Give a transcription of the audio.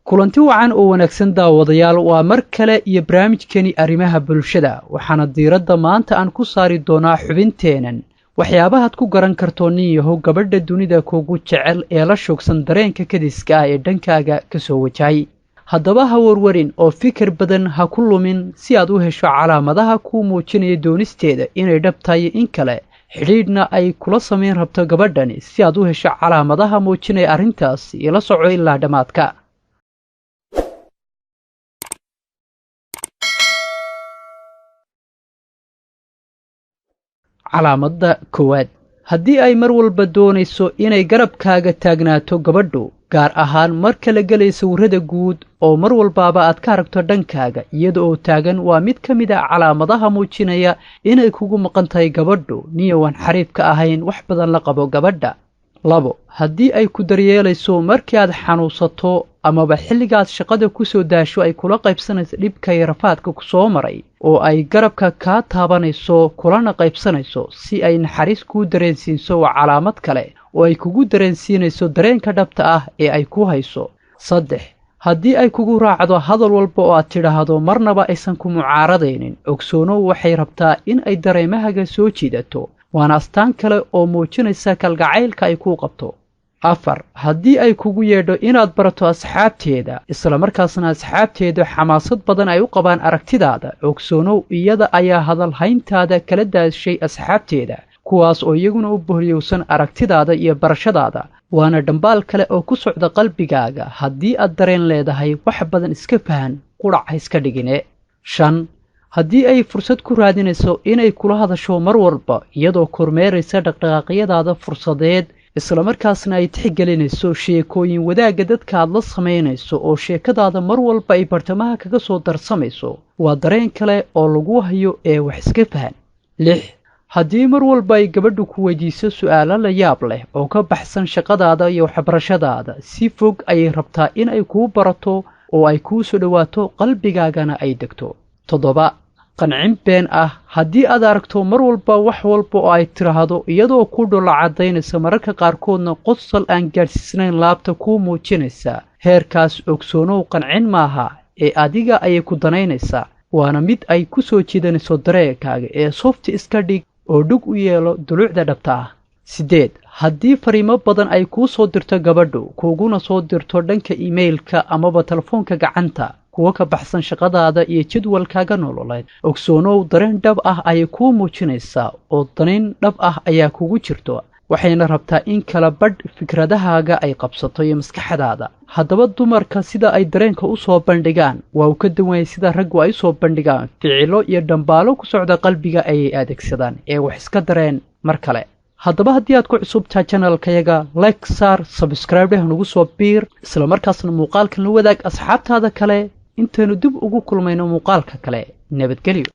kulanti wacan oo wanaagsan daawadayaal waa mar kale iyo barnaamijkeeni arrimaha bulshada waxaana diiradda maanta aan ku saari doonaa xubinteenan waxyaabaha ku garan karto nin yahow gabadha dunida kuugu jecel ee la shoogsan dareenka kadiska ah ee dhankaaga ka soo wajahay haddaba ha warwarin oo fikir badan ha ku lumin si aad u hesho calaamadaha ku muujinaya doonisteeda inay dhab tahay in kale xidhiidhna ay kula samayn rabto gabadhani si aad u hesho calaamadaha muujinaya arrintaas ila soco ilaa dhammaadka calaamada koowaad haddii ay mar walba doonayso inay garabkaaga taagnaato gabadhu gaar ahaan marka la gelayso sawirrada guud oo mar walbaaba aad ka aragto dhankaaga iyada oo taagan waa mid ka mid ah calaamadaha muujinaya inay kugu maqan tahay gabadhu niyawan xariif ka ahayn wax badan la qabo gabadha 2 haddii ay ku daryeelayso markii aad xanuunsato amaba xilligaad shaqada ku soo daasho ay kula qaybsanayso dhibka iyo rafaadka ku soo maray oo ay garabka ka taabanayso kulana qaybsanayso si ay naxariis ku dareensiinso waa calaamad kale oo ay kugu dareensiinayso dareenka dhabta ah ee ay ku hayso 3 haddii ay kugu raacdo hadal walba oo aad tidhaahdo marnaba aysan ku mucaaradaynin ogsoonow waxay rabtaa in ay dareemahaga soo jiidato waana astaan kale oo muujinaysa kalgacaylka ay ku qabto 4 haddii ay kugu yeedho inaad barato asxaabteeda isla markaasna asxaabteedu xamaasad badan ay u qabaan aragtidaada ogsoonow iyada ayaa hadal hayntaada kala daashay asxaabteeda kuwaas oo iyaguna u bohliyowsan aragtidaada iyo barashadaada waana dhambaal kale oo ku socda qalbigaaga haddii aad dareen leedahay wax badan iska fahan qurac ha iska dhigine 5 haddii ay fursad ku raadinayso inay kula hadasho mar walba iyadoo kormeeraysa dhaqdhaqaaqyadaada fursadeed isla markaasna ay tixgelinayso sheekooyin wadaagga dadka aad la samaynayso oo sheekadaada mar walba ay bartamaha kaga soo darsamayso waa dareen kale oo lagu hayo ee wax iska fahan 6 haddii mar walba ay gabadhu ku weydiiso su'aalo la yaab leh oo ka baxsan shaqadaada iyo waxbarashadaada si fog ayay rabtaa in ay kuu barato oo ay kuu soo dhawaato qalbigaagana ay degto 7 qancin been ah haddii aad aragto mar walba wax walba oo ay tiraahdo iyadoo ku dhula cadaynaysa mararka qaarkoodna qosol aan gaarsiisnayn laabta ku muujinaysa heerkaas ogsoonow qancin maaha ee adiga ayay ku danaynaysaa waana mid ay ku soo jiidanayso dareenkaaga ee soft iska dhig oo dhug u yeelo dulucda dhabta ah 8 haddii fariimo badan ay kuu soo dirto gabadhu kuuguna soo dirto dhanka emailka amaba telefoonka gacanta kuwa ka baxsan shaqadaada iyo jadwalkaaga nololeed ogsoonow dareen dhab ah ayay kuu muujinaysaa oo danayn dhab ah ayaa kugu jirto waxayna rabtaa in kala badh fikradahaaga ay qabsato iyo maskaxdaada haddaba dumarka sida ay dareenka u soo bandhigaan waa uu ka duwan yahay sida raggu ay u soo bandhigaan ficilo iyo dhambaalo ku socda qalbiga ayay adeegsadaan ee wax iska dareen mar kale haddaba haddii aad ku cusubtahay channelkayaga like saar subscribe dheh nagu soo biir isla markaasna muuqaalkan la wadaag asxaabtaada kale intaynu dib ugu kulmayno muuqaalka kale nabadgelyo